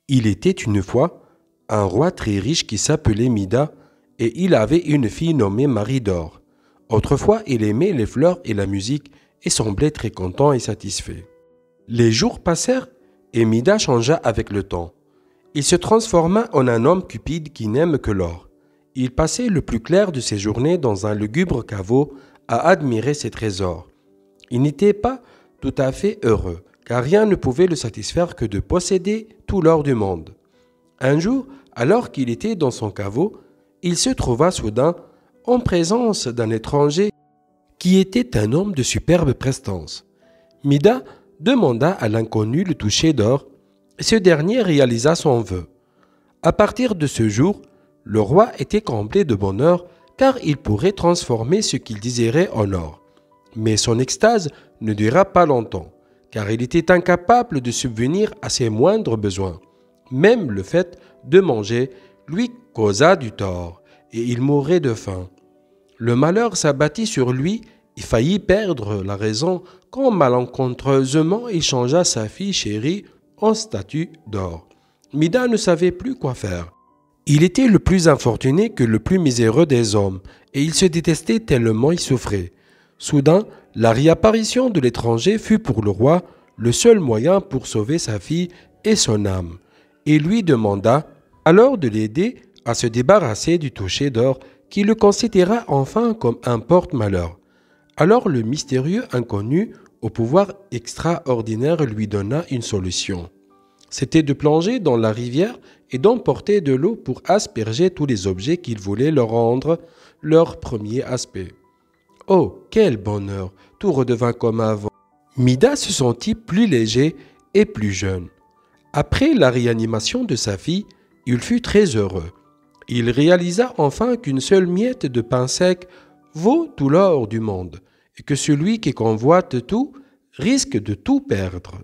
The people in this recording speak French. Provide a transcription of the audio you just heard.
Il était une fois un roi très riche qui s'appelait Mida et il avait une fille nommée Marie d'Or. Autrefois, il aimait les fleurs et la musique et semblait très content et satisfait. Les jours passèrent et Mida changea avec le temps. Il se transforma en un homme cupide qui n'aime que l'or. Il passait le plus clair de ses journées dans un lugubre caveau à admirer ses trésors. Il n'était pas tout à fait heureux, car rien ne pouvait le satisfaire que de posséder tout l'or du monde. Un jour, alors qu'il était dans son caveau, il se trouva soudain en présence d'un étranger qui était un homme de superbe prestance. Mida demanda à l'inconnu le toucher d'or, et ce dernier réalisa son vœu. À partir de ce jour, le roi était comblé de bonheur car il pourrait transformer ce qu'il désirait en or. Mais son extase ne dura pas longtemps, car il était incapable de subvenir à ses moindres besoins. Même le fait de manger lui causa du tort, et il mourait de faim. Le malheur s'abattit sur lui et faillit perdre la raison quand malencontreusement il changea sa fille chérie en statue d'or. Mida ne savait plus quoi faire. Il était le plus infortuné que le plus miséreux des hommes, et il se détestait tellement il souffrait. Soudain, la réapparition de l'étranger fut pour le roi le seul moyen pour sauver sa fille et son âme. Il lui demanda alors de l'aider à se débarrasser du toucher d'or qui le considéra enfin comme un porte-malheur. Alors le mystérieux inconnu au pouvoir extraordinaire lui donna une solution. C'était de plonger dans la rivière et d'emporter de l'eau pour asperger tous les objets qu'il voulait leur rendre leur premier aspect. Oh, quel bonheur! Tout redevint comme avant. Mida se sentit plus léger et plus jeune. Après la réanimation de sa fille, il fut très heureux. Il réalisa enfin qu'une seule miette de pain sec vaut tout l'or du monde et que celui qui convoite tout risque de tout perdre.